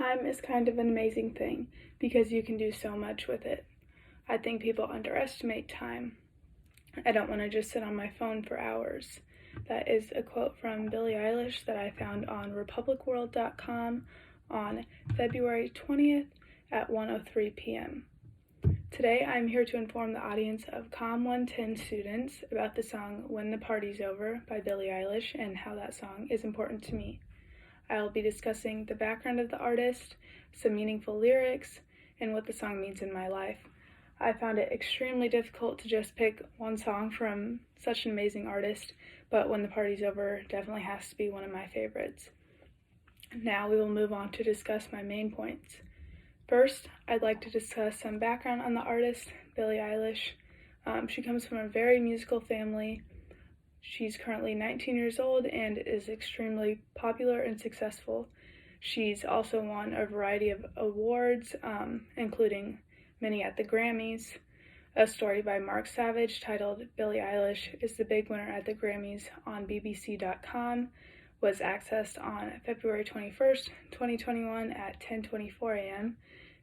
Time is kind of an amazing thing because you can do so much with it. I think people underestimate time. I don't want to just sit on my phone for hours. That is a quote from Billie Eilish that I found on republicworld.com on February 20th at 1:03 p.m. Today I'm here to inform the audience of COM 110 students about the song When the Party's Over by Billie Eilish and how that song is important to me. I will be discussing the background of the artist, some meaningful lyrics, and what the song means in my life. I found it extremely difficult to just pick one song from such an amazing artist, but When the Party's Over definitely has to be one of my favorites. Now we will move on to discuss my main points. First, I'd like to discuss some background on the artist, Billie Eilish. She comes from a very musical family. She's currently 19 years old and is extremely popular and successful. She's also won a variety of awards, including many at the Grammys. A story by Mark Savage titled Billie Eilish is the big winner at the Grammys on BBC.com was accessed on February 21st, 2021 at 10:24 a.m.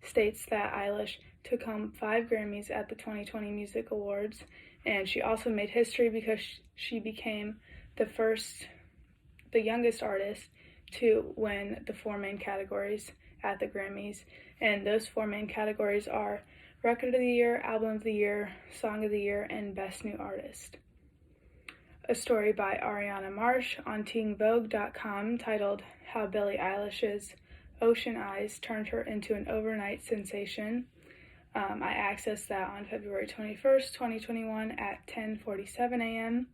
states that Eilish took home 5 Grammys at the 2020 Music Awards, and she also made history because she became the youngest artist to win the 4 main categories at the Grammys, and those 4 main categories are Record of the Year, Album of the Year, Song of the Year, and Best New Artist. A story by Ariana Marsh on teenvogue.com titled How Billie Eilish's Ocean Eyes Turned Her into an Overnight Sensation. I accessed that on February 21st, 2021 at 10:47 a.m.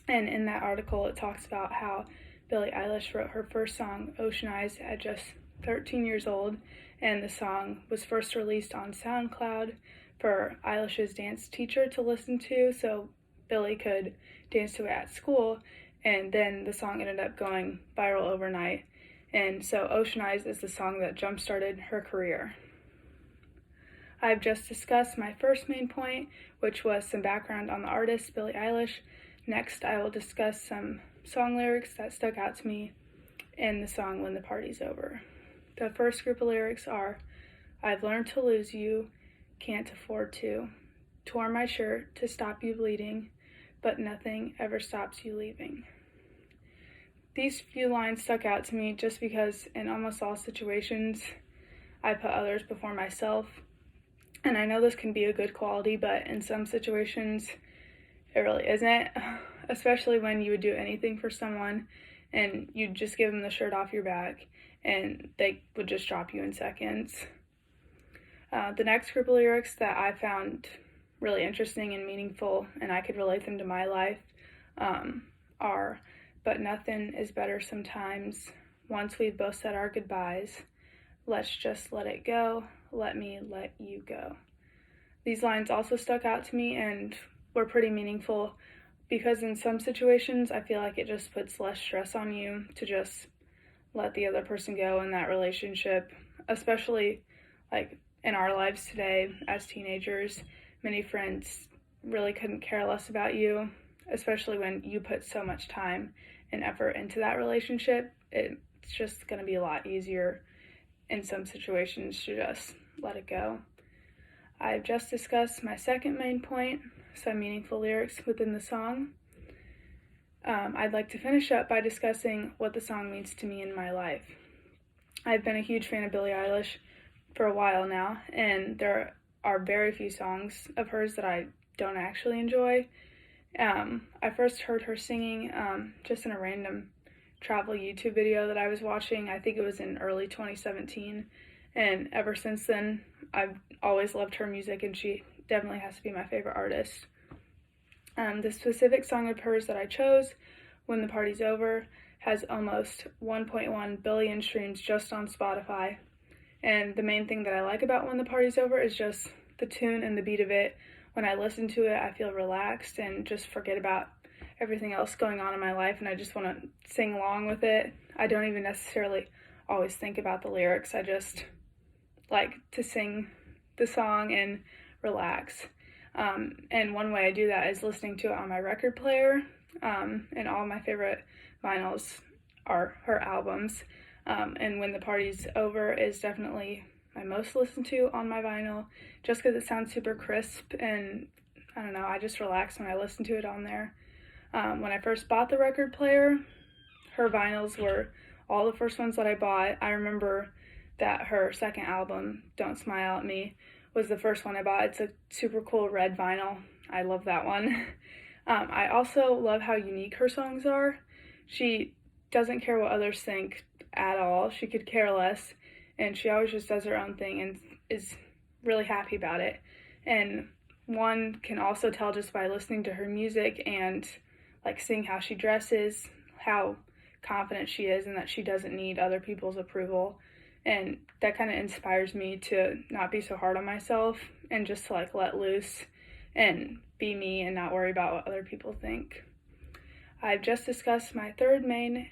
And in that article, it talks about how Billie Eilish wrote her first song, Ocean Eyes, at just 13 years old, and the song was first released on SoundCloud for Eilish's dance teacher to listen to, so Billie could dance to it at school, and then the song ended up going viral overnight, and so Ocean Eyes is the song that jump-started her career. I've just discussed my first main point, which was some background on the artist, Billie Eilish. Next, I will discuss some song lyrics that stuck out to me in the song When the Party's Over. The first group of lyrics are, I've learned to lose you, can't afford to, tore my shirt to stop you bleeding, but nothing ever stops you leaving. These few lines stuck out to me just because in almost all situations, I put others before myself. And I know this can be a good quality, but in some situations, it really isn't, especially when you would do anything for someone and you'd just give them the shirt off your back and they would just drop you in seconds. The next group of lyrics that I found really interesting and meaningful, and I could relate them to my life, are, but nothing is better sometimes, once we've both said our goodbyes, let's just let it go, let me let you go. These lines also stuck out to me and were pretty meaningful because in some situations I feel like it just puts less stress on you to just let the other person go in that relationship, especially like in our lives today as teenagers. Many friends really couldn't care less about you, especially when you put so much time and effort into that relationship. It's just going to be a lot easier in some situations to just let it go. I've just discussed my second main point, some meaningful lyrics within the song. I'd like to finish up by discussing what the song means to me in my life. I've been a huge fan of Billie Eilish for a while now, and there are very few songs of hers that I don't actually enjoy. I first heard her singing just in a random travel YouTube video that I was watching. I think it was in early 2017, and ever since then I've always loved her music, and she definitely has to be my favorite artist. The specific song of hers that I chose, When the Party's Over, has almost 1.1 billion streams just on Spotify, and the main thing that I like about When the Party's Over is just the tune and the beat of it. When I listen to it, I feel relaxed and just forget about everything else going on in my life, and I just want to sing along with it. I don't even necessarily always think about the lyrics. I just like to sing the song and relax. And one way I do that is listening to it on my record player, and all my favorite vinyls are her albums. And When the Party's Over is definitely my most listened to on my vinyl, just because it sounds super crisp, and I don't know, I just relax when I listen to it on there. When I first bought the record player, her vinyls were all the first ones that I bought. I remember that her second album, Don't Smile at Me, was the first one I bought. It's a super cool red vinyl. I love that one. I also love how unique her songs are. She doesn't care what others think at all. She could care less, and she always just does her own thing and is really happy about it. And one can also tell just by listening to her music and like seeing how she dresses, how confident she is, and that she doesn't need other people's approval. And that kind of inspires me to not be so hard on myself and just to like let loose and be me and not worry about what other people think. I've just discussed my third main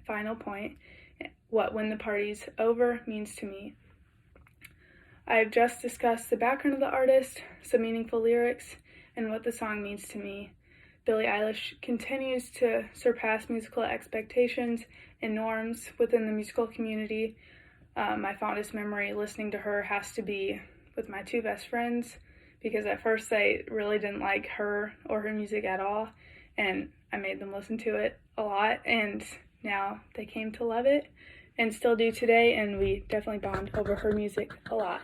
final point, what When the Party's Over means to me. I've just discussed the background of the artist, some meaningful lyrics, and what the song means to me. Billie Eilish continues to surpass musical expectations and norms within the musical community. My fondest memory listening to her has to be with my two best friends, because at first I really didn't like her or her music at all, and I made them listen to it a lot, and now they came to love it and still do today, and we definitely bond over her music a lot.